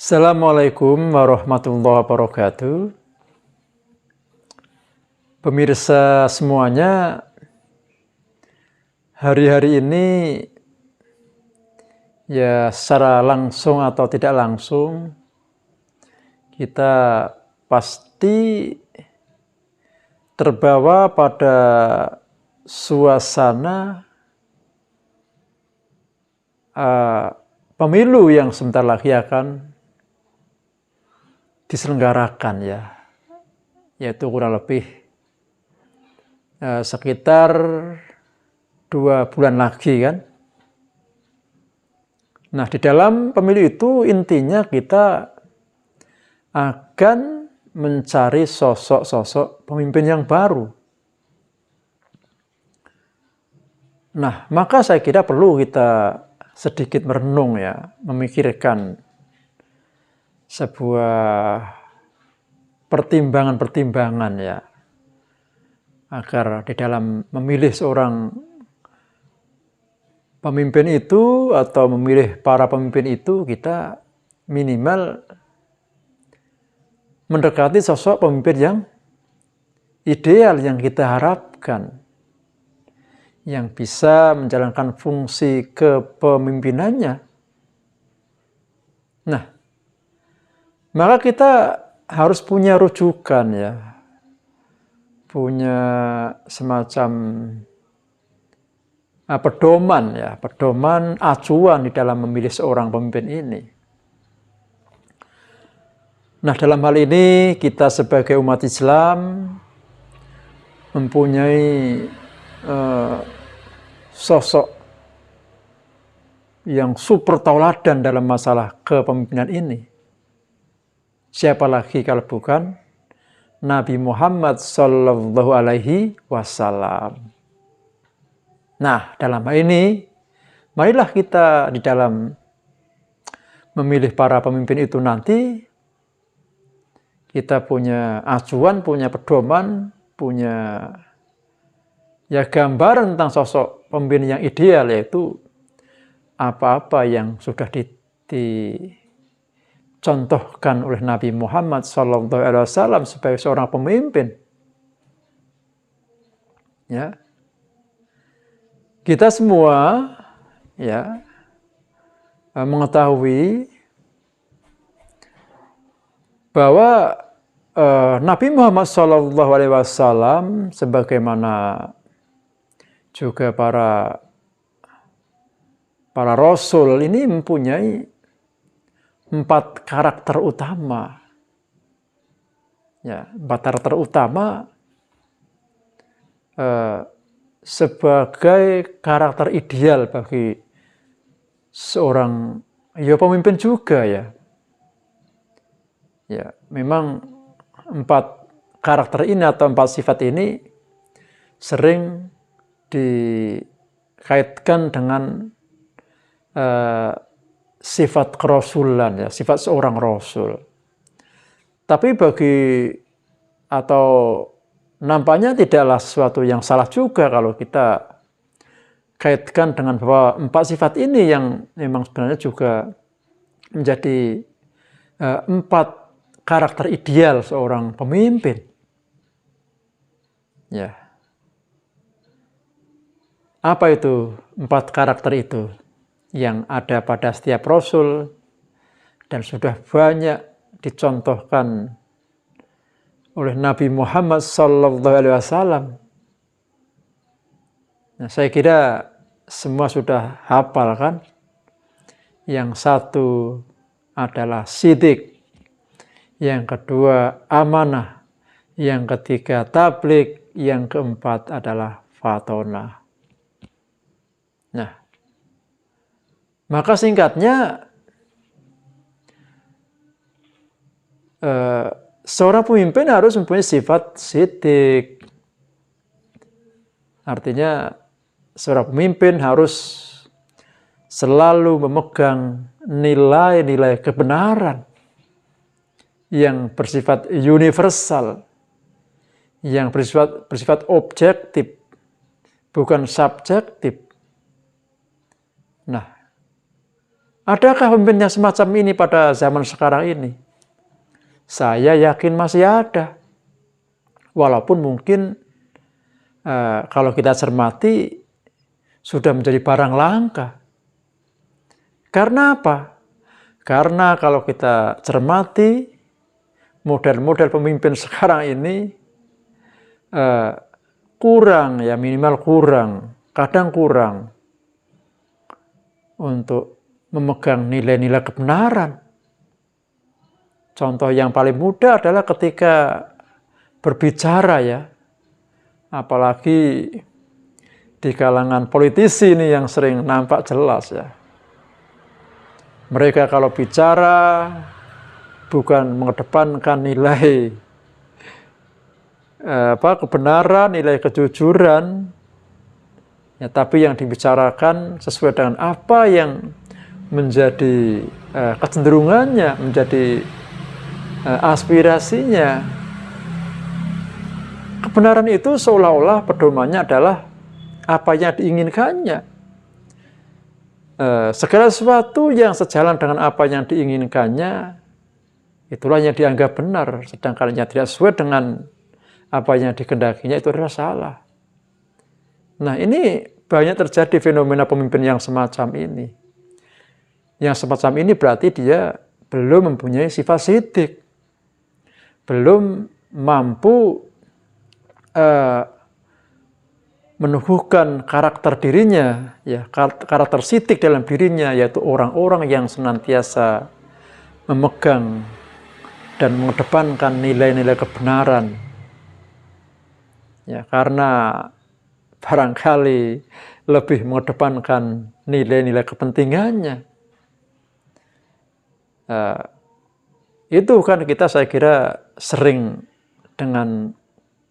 Assalamualaikum warahmatullahi wabarakatuh. Pemirsa semuanya, hari-hari ini ya secara langsung atau tidak langsung kita pasti terbawa pada suasana pemilu yang sebentar lagi akan diselenggarakan, yaitu kurang lebih sekitar 2 bulan lagi kan. Nah, di dalam pemilu itu intinya kita akan mencari sosok-sosok pemimpin yang baru. Nah, maka saya kira perlu kita sedikit merenung, memikirkan sebuah pertimbangan-pertimbangan agar di dalam memilih seorang pemimpin itu atau memilih para pemimpin itu kita minimal mendekati sosok pemimpin yang ideal yang kita harapkan, yang bisa menjalankan fungsi kepemimpinannya. Nah, maka kita harus punya rujukan, punya semacam pedoman acuan di dalam memilih seorang pemimpin ini. Nah, dalam hal ini kita sebagai umat Islam mempunyai sosok yang super tauladan dalam masalah kepemimpinan ini. Siapa lagi kalau bukan Nabi Muhammad Sallallahu Alaihi Wasallam. Nah, dalam hal ini, marilah kita di dalam memilih para pemimpin itu nanti, kita punya acuan, punya pedoman, punya gambaran tentang sosok pemimpin yang ideal, yaitu apa-apa yang sudah dicontohkan oleh Nabi Muhammad SAW sebagai seorang pemimpin. Kita semua mengetahui bahwa Nabi Muhammad SAW sebagaimana juga para rasul ini mempunyai 4 karakter utama. 4 karakter utama sebagai karakter ideal bagi seorang pemimpin juga memang 4 karakter ini atau 4 sifat ini sering dikaitkan dengan sifat kerasulan, sifat seorang rasul. Tapi nampaknya tidaklah sesuatu yang salah juga kalau kita kaitkan dengan bahwa 4 sifat ini yang memang sebenarnya juga menjadi 4 karakter ideal seorang pemimpin. Apa itu 4 karakter itu yang ada pada setiap rasul dan sudah banyak dicontohkan oleh Nabi Muhammad SAW? Nah, saya kira semua sudah hafal kan? Yang satu adalah sidik, yang kedua amanah, yang ketiga tabligh, yang keempat adalah fatonah. Nah, maka singkatnya seorang pemimpin harus mempunyai sifat sidik. Artinya seorang pemimpin harus selalu memegang nilai-nilai kebenaran yang bersifat universal, yang bersifat objektif, bukan subjektif. Nah, Adakah pemimpin yang semacam ini pada zaman sekarang ini? Saya yakin masih ada. Walaupun mungkin kalau kita cermati sudah menjadi barang langka. Karena apa? Karena kalau kita cermati model-model pemimpin sekarang ini kurang, ya minimal kurang, kadang kurang untuk memegang nilai-nilai kebenaran. Contoh yang paling mudah adalah ketika berbicara ya, apalagi di kalangan politisi ini yang sering nampak jelas ya. Mereka kalau bicara bukan mengedepankan nilai kebenaran, nilai kejujuran, ya, tapi yang dibicarakan sesuai dengan apa yang menjadi kecenderungannya, menjadi aspirasinya. Kebenaran itu seolah-olah pedomannya adalah apa yang diinginkannya. Segala sesuatu yang sejalan dengan apa yang diinginkannya, itulah yang dianggap benar. Sedangkan yang tidak sesuai dengan apa yang dikehendakinya itu adalah salah. Nah, ini banyak terjadi fenomena pemimpin yang semacam ini. Yang semacam ini berarti dia belum mempunyai sifat sidik, belum mampu menumbuhkan karakter dirinya, ya, karakter sidik dalam dirinya, yaitu orang-orang yang senantiasa memegang dan mengedepankan nilai-nilai kebenaran. Ya, karena barangkali lebih mengedepankan nilai-nilai kepentingannya. Itu kan kita saya kira sering dengan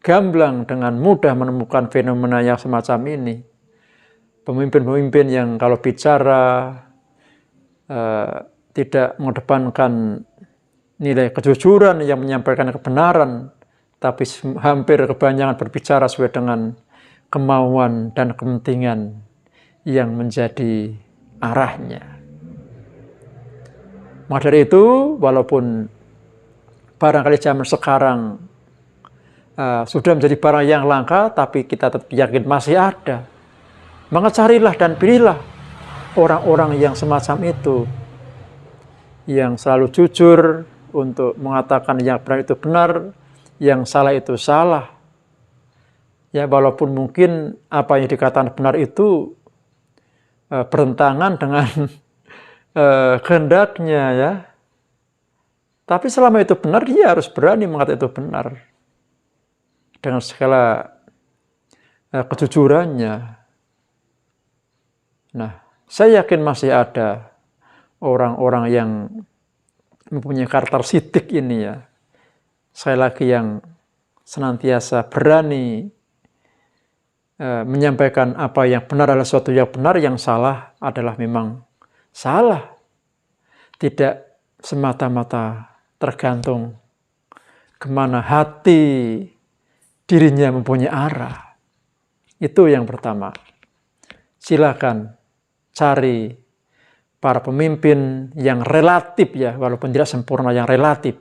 gamblang, dengan mudah menemukan fenomena yang semacam ini. Pemimpin-pemimpin yang kalau bicara tidak mengedepankan nilai kejujuran yang menyampaikan kebenaran, tapi hampir kebanyakan berbicara sesuai dengan kemauan dan kepentingan yang menjadi arahnya. Maka dari itu, walaupun barangkali zaman sekarang sudah menjadi barang yang langka, tapi kita tetap yakin masih ada. Maka carilah dan pilihlah orang-orang yang semacam itu, yang selalu jujur untuk mengatakan yang benar itu benar, yang salah itu salah. Ya, walaupun mungkin apa yang dikatakan benar itu bertentangan dengan kehendaknya ya. Tapi selama itu benar, dia harus berani mengatakan itu benar. Dengan segala kejujurannya. Nah, saya yakin masih ada orang-orang yang mempunyai karakter sidik ini ya. Sekali lagi yang senantiasa berani menyampaikan apa yang benar adalah sesuatu yang benar, yang salah adalah memang salah. Tidak semata-mata tergantung kemana hati dirinya mempunyai arah. Itu yang pertama. Silakan cari para pemimpin yang relatif ya, walaupun tidak sempurna, yang relatif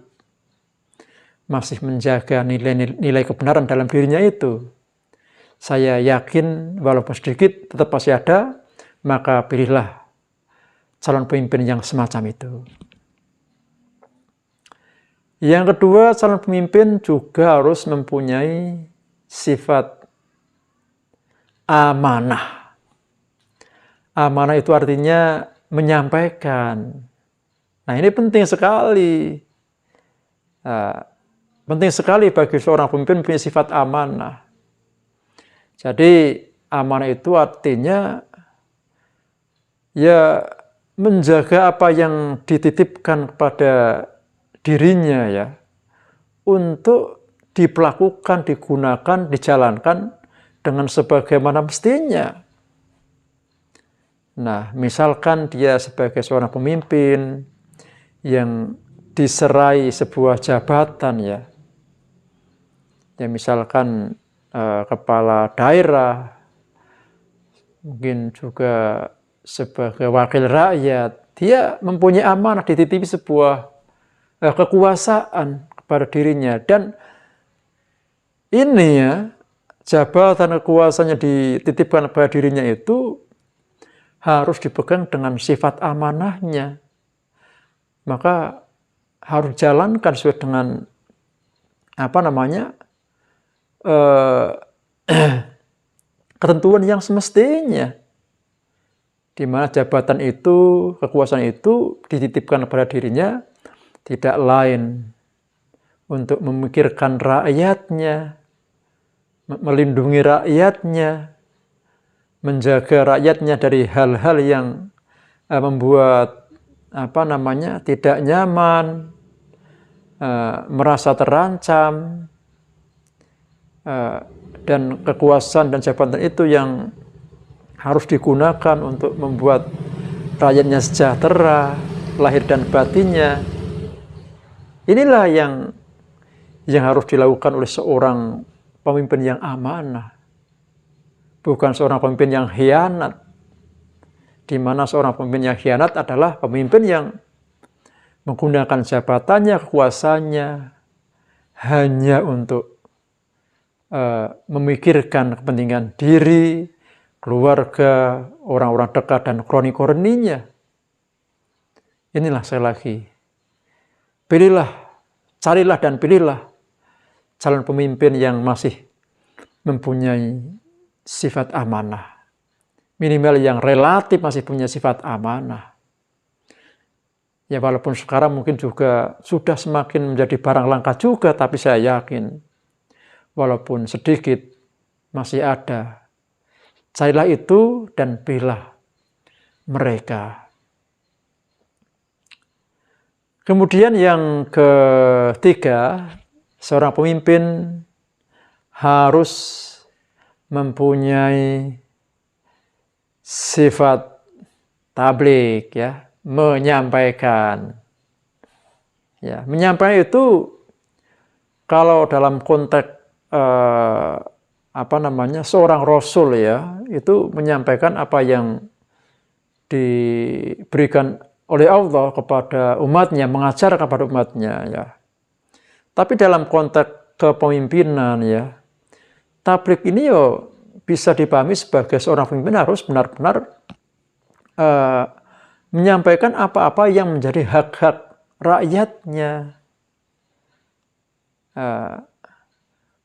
masih menjaga nilai kebenaran dalam dirinya itu. Saya yakin walaupun sedikit tetap masih ada, maka pilihlah calon pemimpin yang semacam itu. Yang kedua, calon pemimpin juga harus mempunyai sifat amanah. Amanah itu artinya menyampaikan. Nah, ini penting sekali. Penting sekali bagi seorang pemimpin punya sifat amanah. Jadi amanah itu artinya ya menjaga apa yang dititipkan kepada dirinya ya, untuk diperlakukan, digunakan, dijalankan dengan sebagaimana mestinya. Nah, misalkan dia sebagai seorang pemimpin yang diserai sebuah jabatan ya, ya misalkan kepala daerah, mungkin juga sebagai wakil rakyat, dia mempunyai amanah, dititipi sebuah kekuasaan kepada dirinya. Dan ini ya, jabatan kekuasaannya dititipkan kepada dirinya itu harus dipegang dengan sifat amanahnya. Maka harus jalankan sesuai dengan ketentuan yang semestinya, di mana jabatan itu, kekuasaan itu dititipkan kepada dirinya tidak lain untuk memikirkan rakyatnya, melindungi rakyatnya, menjaga rakyatnya dari hal-hal yang membuat tidak nyaman, merasa terancam, dan kekuasaan dan jabatan itu yang harus digunakan untuk membuat rakyatnya sejahtera, lahir dan batinnya. Inilah yang harus dilakukan oleh seorang pemimpin yang amanah, bukan seorang pemimpin yang khianat. Di mana seorang pemimpin yang khianat adalah pemimpin yang menggunakan jabatannya, kekuasaannya hanya untuk memikirkan kepentingan diri, keluarga, orang-orang dekat, dan kroni-kroninya. Inilah sekali lagi, carilah dan pilihlah calon pemimpin yang masih mempunyai sifat amanah. Minimal yang relatif masih punya sifat amanah. Ya walaupun sekarang mungkin juga sudah semakin menjadi barang langka juga, tapi saya yakin walaupun sedikit masih ada. Carilah itu dan pilihlah mereka. Kemudian yang ketiga, seorang pemimpin harus mempunyai sifat tabligh, ya, menyampaikan. Ya, menyampaikan itu kalau dalam konteks seorang rasul, ya, itu menyampaikan apa yang diberikan oleh Allah kepada umatnya, mengajar kepada umatnya, ya. Tapi dalam konteks kepemimpinan, ya, tabligh ini bisa dipahami sebagai seorang pemimpin harus benar-benar menyampaikan apa-apa yang menjadi hak-hak rakyatnya,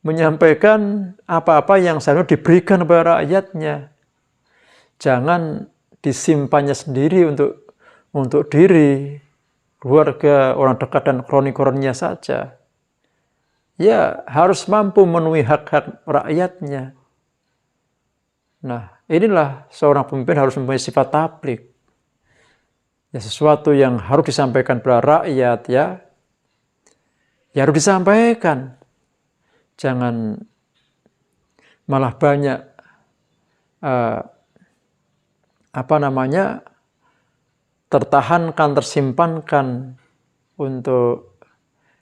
menyampaikan apa-apa yang seharusnya diberikan kepada rakyatnya. Jangan disimpannya sendiri untuk diri, keluarga, orang dekat, dan kroni-kroninya saja. Ya, harus mampu memenuhi hak-hak rakyatnya. Nah, inilah seorang pemimpin harus mempunyai sifat tabligh. Ya, sesuatu yang harus disampaikan kepada rakyat, ya harus disampaikan. Jangan malah banyak tertahankan, tersimpankan untuk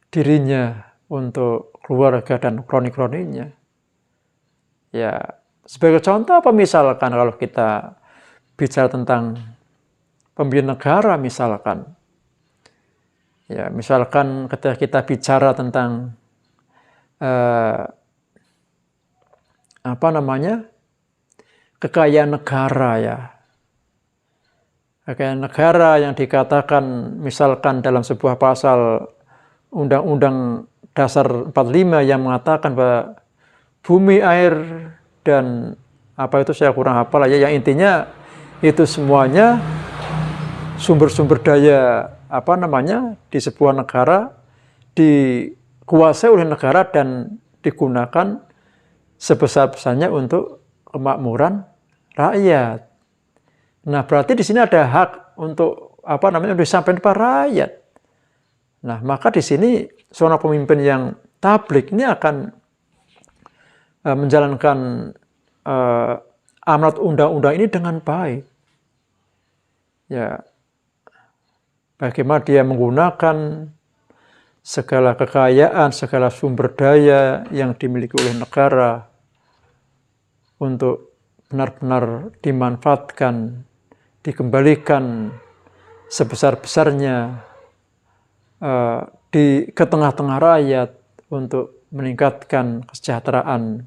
dirinya, untuk keluarga dan kroni-kroninya. Ya, sebagai contoh apa misalkan kalau kita bicara tentang pemimpin negara misalkan. Ya, misalkan ketika kita bicara tentang kekayaan negara, ya. Kekayaan negara yang dikatakan misalkan dalam sebuah pasal Undang-Undang Dasar 45 yang mengatakan bahwa bumi, air, dan saya kurang hafal ya, yang intinya itu semuanya sumber-sumber daya di sebuah negara dikuasai oleh negara dan digunakan sebesar-besarnya untuk kemakmuran rakyat. Nah, berarti di sini ada hak untuk disampaikan kepada rakyat. Nah, maka di sini seorang pemimpin yang tabligh ini akan menjalankan amanat undang-undang ini dengan baik. Ya, bagaimana dia menggunakan segala kekayaan, segala sumber daya yang dimiliki oleh negara untuk benar-benar dimanfaatkan, dikembalikan sebesar-besarnya ke tengah-tengah rakyat untuk meningkatkan kesejahteraan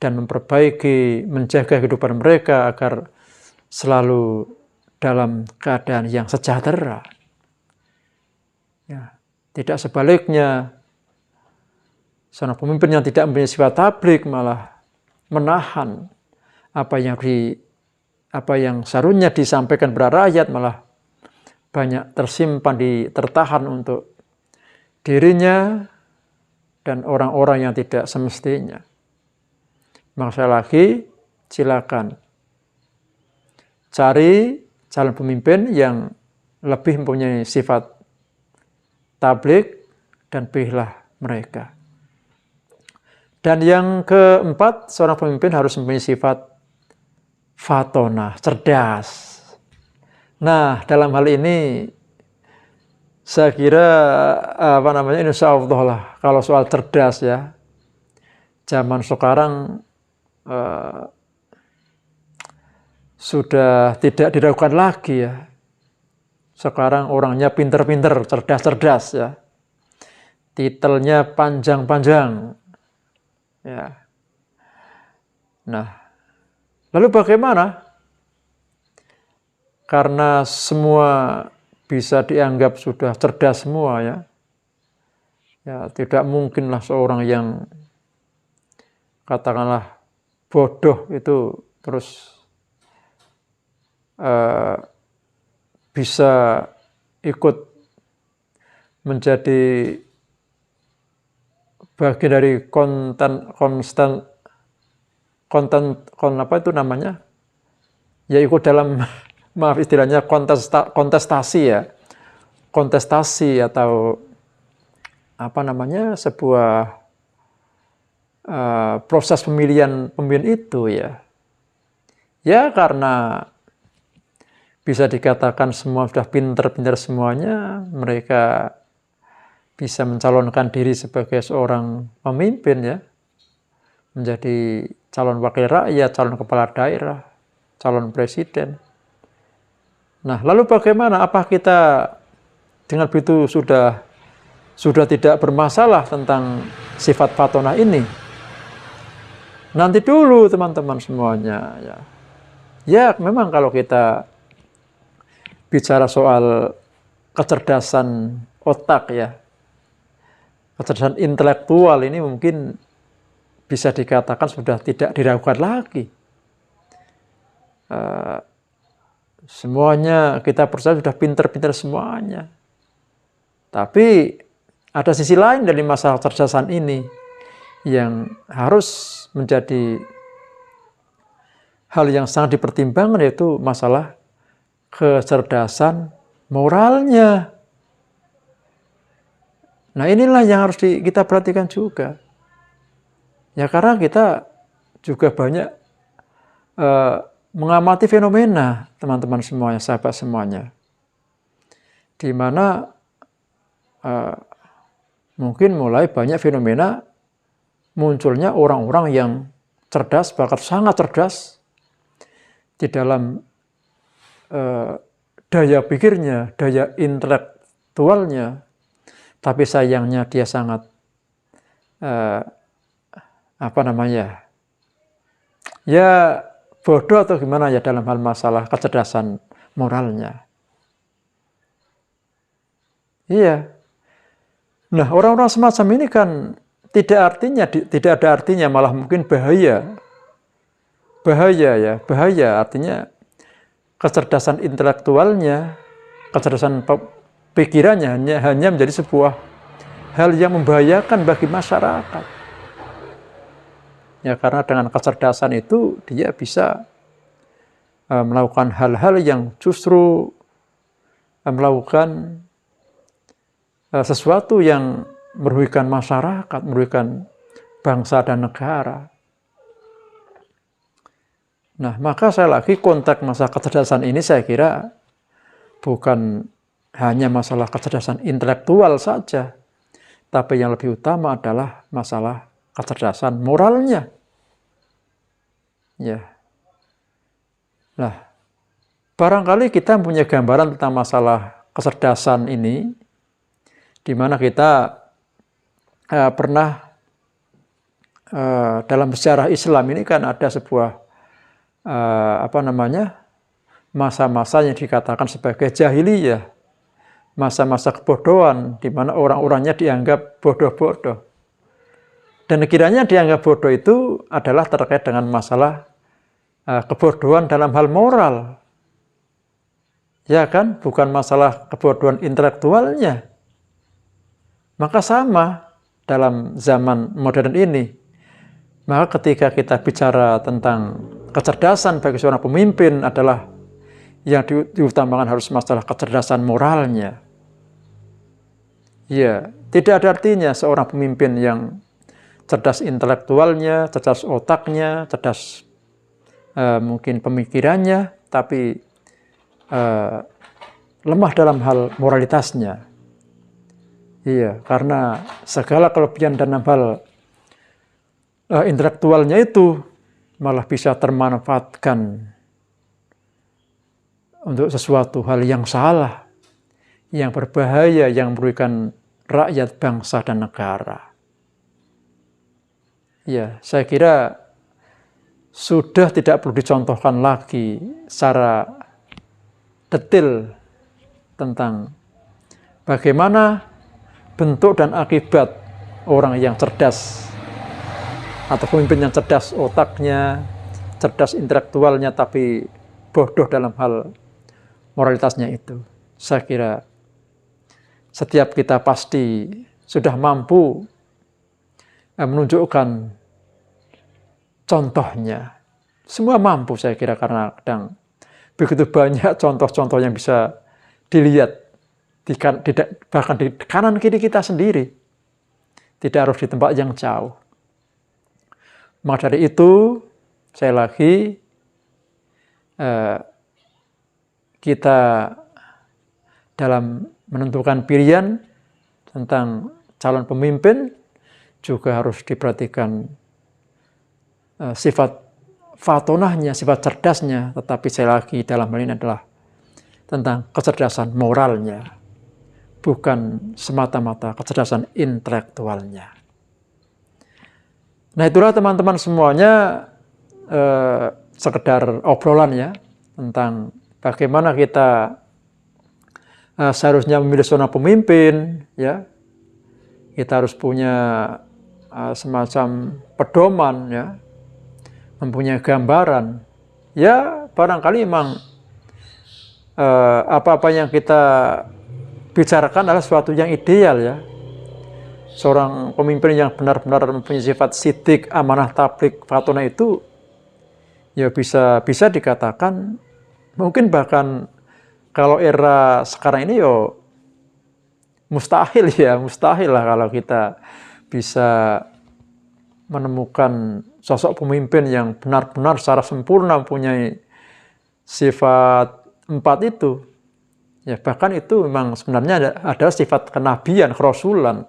dan memperbaiki, menjaga kehidupan mereka agar selalu dalam keadaan yang sejahtera. Ya, tidak sebaliknya, seorang pemimpin yang tidak mempunyai sifat tablik malah menahan apa yang seharusnya disampaikan kepada rakyat, malah banyak tersimpan, tertahan untuk dirinya dan orang-orang yang tidak semestinya. Maka lagi, silakan cari calon pemimpin yang lebih mempunyai sifat tablik dan pilihlah mereka. Dan yang keempat, seorang pemimpin harus mempunyai sifat fatonah, cerdas. Nah, dalam hal ini saya kira insya Allah lah, kalau soal cerdas ya, zaman sekarang sudah tidak diragukan lagi ya. Sekarang orangnya pinter-pinter, cerdas-cerdas ya. Titelnya panjang-panjang. Ya. Nah, lalu bagaimana? Karena semua bisa dianggap sudah cerdas semua ya. Ya, tidak mungkinlah seorang yang katakanlah bodoh itu terus bisa ikut menjadi bagian dari ya ikut dalam maaf istilahnya kontestasi atau sebuah proses pemilihan pemimpin itu ya karena bisa dikatakan semua sudah pinter-pinter semuanya, mereka bisa mencalonkan diri sebagai seorang pemimpin ya, menjadi calon wakil rakyat, calon kepala daerah, calon presiden. Nah, lalu bagaimana? Apa kita dengan begitu sudah tidak bermasalah tentang sifat fatonah ini? Nanti dulu teman-teman semuanya ya. Ya, memang kalau kita bicara soal kecerdasan otak ya, kecerdasan intelektual ini mungkin bisa dikatakan sudah tidak diragukan lagi. Semuanya kita percaya sudah pinter-pinter semuanya. Tapi ada sisi lain dari masalah kecerdasan ini yang harus menjadi hal yang sangat dipertimbangkan, yaitu masalah kecerdasan moralnya. Nah, inilah yang harus kita perhatikan juga. Ya karena kita juga banyak mengamati fenomena teman-teman semuanya, sahabat semuanya, di mana mungkin mulai banyak fenomena munculnya orang-orang yang cerdas, bahkan sangat cerdas di dalam daya pikirnya, daya intelektualnya, tapi sayangnya dia sangat ya bodoh atau gimana ya dalam hal masalah kecerdasan moralnya. Iya. Nah, orang-orang semacam ini kan tidak ada artinya, malah mungkin bahaya. Bahaya artinya kecerdasan intelektualnya, kecerdasan pikirannya hanya menjadi sebuah hal yang membahayakan bagi masyarakat. Ya, karena dengan kecerdasan itu dia bisa melakukan hal-hal yang justru melakukan sesuatu yang merugikan masyarakat, merugikan bangsa dan negara. Nah, maka saya lagi konteks masalah kecerdasan ini saya kira bukan hanya masalah kecerdasan intelektual saja, tapi yang lebih utama adalah masalah kecerdasan moralnya. Ya. Nah, barangkali kita punya gambaran tentang masalah kecerdasan ini, di mana kita pernah dalam sejarah Islam ini kan ada sebuah masa-masa yang dikatakan sebagai jahiliyah, masa-masa kebodohan, di mana orang-orangnya dianggap bodoh-bodoh. Dan kiranya dianggap bodoh itu adalah terkait dengan masalah kebodohan dalam hal moral. Ya kan, bukan masalah kebodohan intelektualnya. Maka sama dalam zaman modern ini. Maka ketika kita bicara tentang kecerdasan bagi seorang pemimpin adalah yang diutamakan harus masalah kecerdasan moralnya. Ya, tidak ada artinya seorang pemimpin yang cerdas intelektualnya, cerdas otaknya, cerdas mungkin pemikirannya, tapi lemah dalam hal moralitasnya. Iya, karena segala kelebihan dalam hal intelektualnya itu malah bisa termanfaatkan untuk sesuatu hal yang salah, yang berbahaya, yang merugikan rakyat, bangsa, dan negara. Ya, saya kira sudah tidak perlu dicontohkan lagi secara detail tentang bagaimana bentuk dan akibat orang yang cerdas atau pemimpin yang cerdas otaknya, cerdas intelektualnya, tapi bodoh dalam hal moralitasnya itu. Saya kira setiap kita pasti sudah mampu menunjukkan contohnya. Semua mampu saya kira, karena kadang begitu banyak contoh-contoh yang bisa dilihat bahkan di kanan kiri kita sendiri. Tidak harus di tempat yang jauh. Maka dari itu, saya lagi kita dalam menentukan pilihan tentang calon pemimpin juga harus diperhatikan sifat fatonahnya, sifat cerdasnya, tetapi saya lagi dalam hal ini adalah tentang kecerdasan moralnya, bukan semata-mata kecerdasan intelektualnya. Nah, itulah teman-teman semuanya sekedar obrolan ya tentang bagaimana kita seharusnya memilih seorang pemimpin, ya. Kita harus punya semacam pedoman, ya, mempunyai gambaran. Ya, barangkali memang apa-apa yang kita bicarakan adalah sesuatu yang ideal, ya. Seorang pemimpin yang benar-benar mempunyai sifat sidik, amanah, tablik, fatona itu, ya bisa dikatakan, mungkin bahkan kalau era sekarang ini yo mustahil lah kalau kita bisa menemukan sosok pemimpin yang benar-benar secara sempurna mempunyai sifat 4 itu. Ya, bahkan itu memang sebenarnya ada sifat kenabian, kerasulan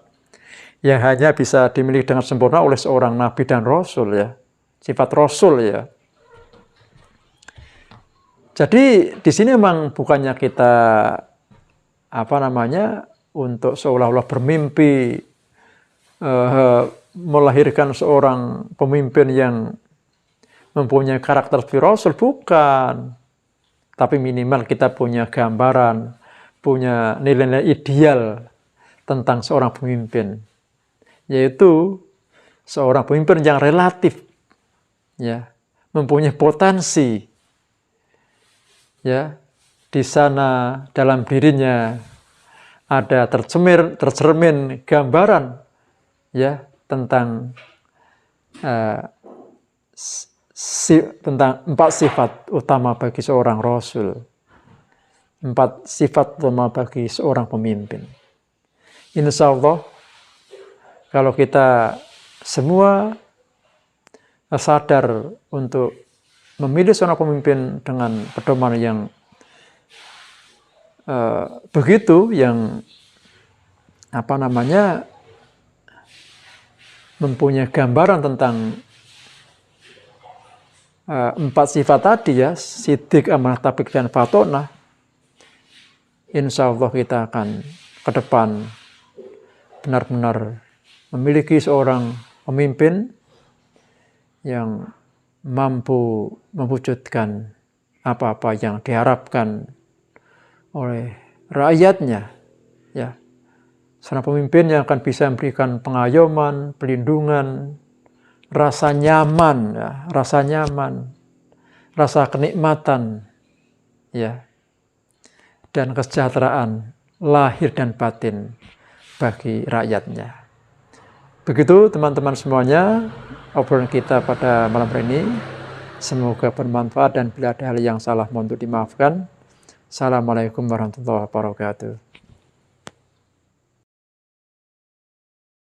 yang hanya bisa dimiliki dengan sempurna oleh seorang nabi dan rasul, ya. Sifat rasul, ya. Jadi di sini memang bukannya kita untuk seolah-olah bermimpi melahirkan seorang pemimpin yang mempunyai karakter seperti rasul, bukan. Tapi minimal kita punya gambaran, punya nilai-nilai ideal tentang seorang pemimpin, yaitu seorang pemimpin yang relatif, ya, mempunyai potensi, ya, di sana dalam dirinya ada tercermin gambaran, ya, tentang tentang 4 sifat utama bagi seorang rasul, 4 sifat utama bagi seorang pemimpin. Insya Allah, kalau kita semua sadar untuk memilih seorang pemimpin dengan pedoman yang begitu, yang mempunyai gambaran tentang 4 sifat tadi ya, sidik, amanah, tabligh, dan fatonah, insya Allah kita akan ke depan benar-benar memiliki seorang pemimpin yang mampu mewujudkan apa-apa yang diharapkan oleh rakyatnya. Ya, seorang pemimpin yang akan bisa memberikan pengayoman, pelindungan, rasa nyaman, ya, rasa kenikmatan, ya, dan kesejahteraan lahir dan batin bagi rakyatnya. Begitu teman-teman semuanya, obrolan kita pada malam hari ini. Semoga bermanfaat dan bila ada hal yang salah mohon untuk dimaafkan. Assalamualaikum warahmatullahi wabarakatuh.